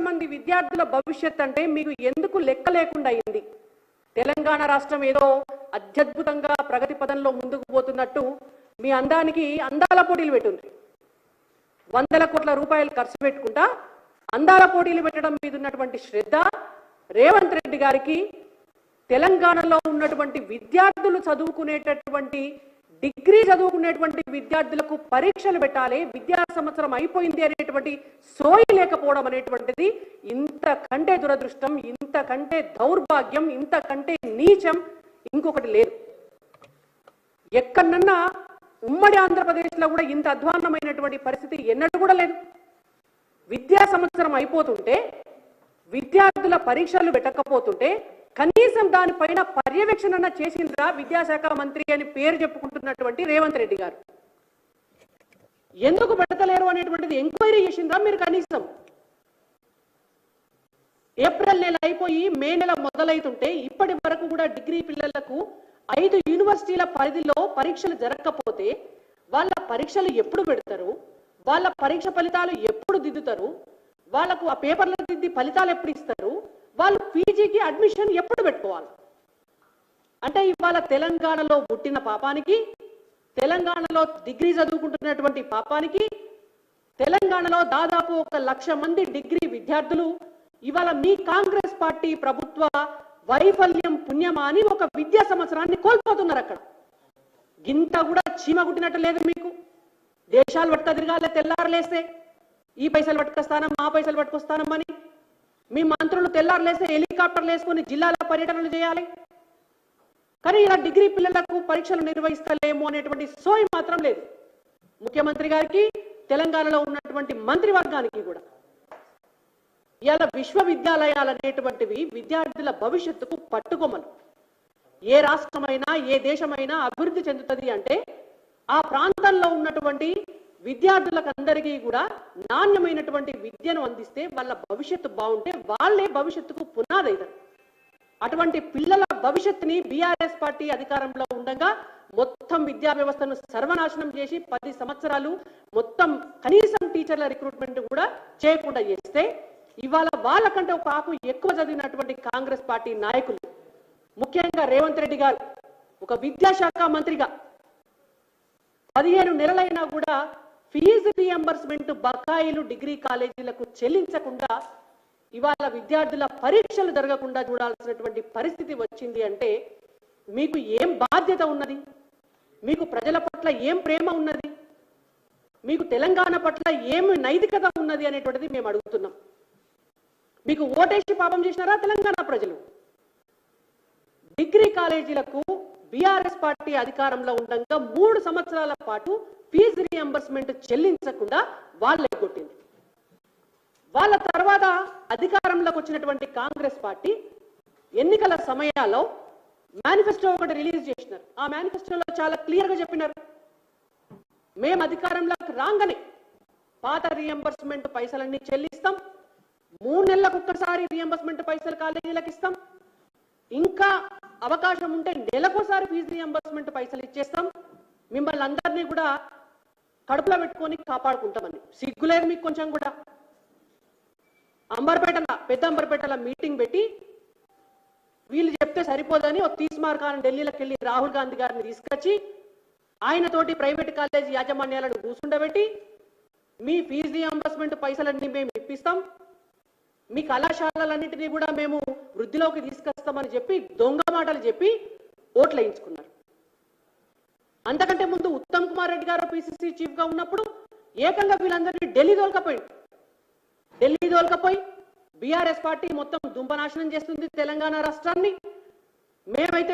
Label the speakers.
Speaker 1: మంది విద్యార్థుల భవిష్యత్ అంటే మీకు ఎందుకు లెక్క లేకుండా అయింది? తెలంగాణ రాష్ట్రం ఏదో అత్యద్భుతంగా ప్రగతి పదంలో ముందుకు పోతున్నట్టు మీ అందానికి అందాల పోటీలు పెట్టుంది. వందల కోట్ల రూపాయలు ఖర్చు పెట్టుకుంటా అందాల పోటీలు పెట్టడం మీద ఉన్నటువంటి శ్రద్ధ రేవంత్ రెడ్డి గారికి తెలంగాణలో ఉన్నటువంటి విద్యార్థులు చదువుకునేటటువంటి డిగ్రీ చదువుకునేటువంటి విద్యార్థులకు పరీక్షలు పెట్టాలి, విద్యా సంవత్సరం అయిపోయింది అనేటువంటి సోయి లేకపోవడం అనేటువంటిది ఇంతకంటే దురదృష్టం, ఇంతకంటే దౌర్భాగ్యం, ఇంతకంటే నీచం ఇంకొకటి లేదు. ఎక్కడన్నా ఉమ్మడి ఆంధ్రప్రదేశ్లో కూడా ఇంత అధ్వాన్నమైనటువంటి పరిస్థితి ఎన్నడూ కూడా లేదు. విద్యా సంవత్సరం అయిపోతుంటే విద్యార్థుల పరీక్షలు పెట్టకపోతుంటే కనీసం దానిపైన పర్యవేక్షణ చేసిందిరా విద్యాశాఖ మంత్రి అని పేరు చెప్పుకుంటున్నటువంటి రేవంత్ రెడ్డి గారు. ఎందుకు పెడతలేరు అనేటువంటిది ఎంక్వైరీ చేసిందిరా మీరు? కనీసం ఏప్రిల్ నెల అయిపోయి మే నెల మొదలైతుంటే ఇప్పటి వరకు కూడా డిగ్రీ పిల్లలకు 5 యూనివర్సిటీల పరిధిలో పరీక్షలు జరగకపోతే వాళ్ళ పరీక్షలు ఎప్పుడు పెడతారు? వాళ్ళ పరీక్ష ఫలితాలు ఎప్పుడు దిద్దుతారు? వాళ్ళకు ఆ పేపర్లు దిద్ది ఫలితాలు ఎప్పుడు ఇస్తారు? వాళ్ళు పీజీకి అడ్మిషన్ ఎప్పుడు పెట్టుకోవాలి? అంటే ఇవాళ తెలంగాణలో పుట్టిన పాపానికి, తెలంగాణలో డిగ్రీ చదువుకుంటున్నటువంటి పాపానికి, తెలంగాణలో దాదాపు 1 లక్ష మంది డిగ్రీ విద్యార్థులు ఇవాళ మీ కాంగ్రెస్ పార్టీ ప్రభుత్వ వైఫల్యం పుణ్యమా అని ఒక విద్యా సంవత్సరాన్ని కోల్పోతున్నారు. అక్కడ గింత కూడా చీమ గుట్టినట్టు లేదు మీకు. దేశాలు పట్టుక తిరగాలి తెల్లారులేస్తే, ఈ పైసలు పట్టుకొస్తానం ఆ పైసలు పట్టుకొస్తానమని మీ మంత్రులు తెల్లారులేస్తే హెలికాప్టర్లు వేసుకొని జిల్లాల పర్యటనలు చేయాలి. కానీ ఇలా డిగ్రీ పిల్లలకు పరీక్షలు నిర్వహిస్తలేము అనేటువంటి సోయి మాత్రం లేదు ముఖ్యమంత్రి గారికి, తెలంగాణలో ఉన్నటువంటి మంత్రివర్గానికి కూడా. ఇలా విశ్వవిద్యాలయాలు అనేటువంటివి విద్యార్థుల భవిష్యత్తుకు పట్టుకొమ్మలు. ఏ రాష్ట్రమైనా ఏ దేశమైనా అభివృద్ధి చెందుతుంది అంటే ఆ ప్రాంతంలో ఉన్నటువంటి విద్యార్థులకు అందరికీ కూడా నాణ్యమైనటువంటి విద్యను అందిస్తే వాళ్ళ భవిష్యత్తు బాగుంటే వాళ్ళే భవిష్యత్తుకు పునాది అవుతారు. అటువంటి పిల్లల భవిష్యత్తుని బీఆర్ఎస్ పార్టీ అధికారంలో ఉండగా మొత్తం విద్యా వ్యవస్థను సర్వనాశనం చేసి 10 సంవత్సరాలు మొత్తం కనీసం టీచర్ల రిక్రూట్మెంట్ కూడా చేయకుండా చేస్తే ఇవాళ వాళ్ళకంటే ఒక ఆకు ఎక్కువ చదివినటువంటి కాంగ్రెస్ పార్టీ నాయకులు, ముఖ్యంగా రేవంత్ రెడ్డి గారు ఒక విద్యాశాఖ మంత్రిగా 15 నెలలైనా కూడా ఫీజు రీఎంబర్స్మెంట్ బకాయిలు డిగ్రీ కాలేజీలకు చెల్లించకుండా ఇవాళ విద్యార్థుల పరీక్షలు జరగకుండా చూడాల్సినటువంటి పరిస్థితి వచ్చింది అంటే మీకు ఏం బాధ్యత ఉన్నది? మీకు ప్రజల పట్ల ఏం ప్రేమ ఉన్నది? మీకు తెలంగాణ పట్ల ఏం నైతికత ఉన్నది అనేటువంటిది మేము అడుగుతున్నాం. మీకు ఓటేసి పాపం చేసినారా తెలంగాణ ప్రజలు? డిగ్రీ కాలేజీలకు బీఆర్ఎస్ పార్టీ అధికారంలో ఉండగా 3 సంవత్సరాల పాటు ఫీజు రీఎంబర్స్మెంట్ చెల్లించకుండా వాళ్ళే కొట్టింది. వాళ్ళ తర్వాత అధికారంలోకి వచ్చినటువంటి కాంగ్రెస్ పార్టీ ఎన్నికల సమయాల్లో మేనిఫెస్టో ఒకటి రిలీజ్ చేసినారు. ఆ మేనిఫెస్టోలో చాలా క్లియర్గా చెప్పినారు, మేము అధికారంలోకి రాగానే పాత రీఎంబర్స్మెంట్ పైసలన్నీ చెల్లిస్తాం, 3 నెలలకు ఒక్కసారి రీఎంబర్స్మెంట్ పైసలు కాలేజీలకు ఇస్తాం, ఇంకా అవకాశం ఉంటే నెలకోసారి ఫీజు రీఎంబర్స్మెంట్ పైసలు ఇచ్చేస్తాం, మిమ్మల్ని అందరినీ కూడా కడుపులో పెట్టుకొని కాపాడుకుంటామని. సిగ్గులేదు మీకు కొంచెం కూడా? పెద్ద అంబర్పేటలో మీటింగ్ పెట్టి వీళ్ళు చెప్తే సరిపోదని ఒక తీస్మార్కాన్ని ఢిల్లీలోకి వెళ్ళి రాహుల్ గాంధీ గారిని తీసుకొచ్చి ఆయనతోటి ప్రైవేట్ కాలేజీ యాజమాన్యాలను కూర్చుండబెట్టి మీ ఫీజు రీఎంబర్స్మెంట్ పైసలన్నీ మేము ఇప్పిస్తాం, మీ కళాశాలలన్నింటినీ కూడా మేము వృద్ధిలోకి తీసుకొస్తామని చెప్పి దొంగ మాటలు చెప్పి ఓట్లు వేయించుకున్నారు. అంతకంటే ముందు ఉత్తమ్ కుమార్ రెడ్డి గారు పిసిసి చీఫ్ గా ఉన్నప్పుడు ఏకంగా వీళ్ళందరినీ ఢిల్లీ తోలుకపోయి బీఆర్ఎస్ పార్టీ మొత్తం దుంపనాశనం చేస్తుంది తెలంగాణ రాష్ట్రాన్ని. మేమైతే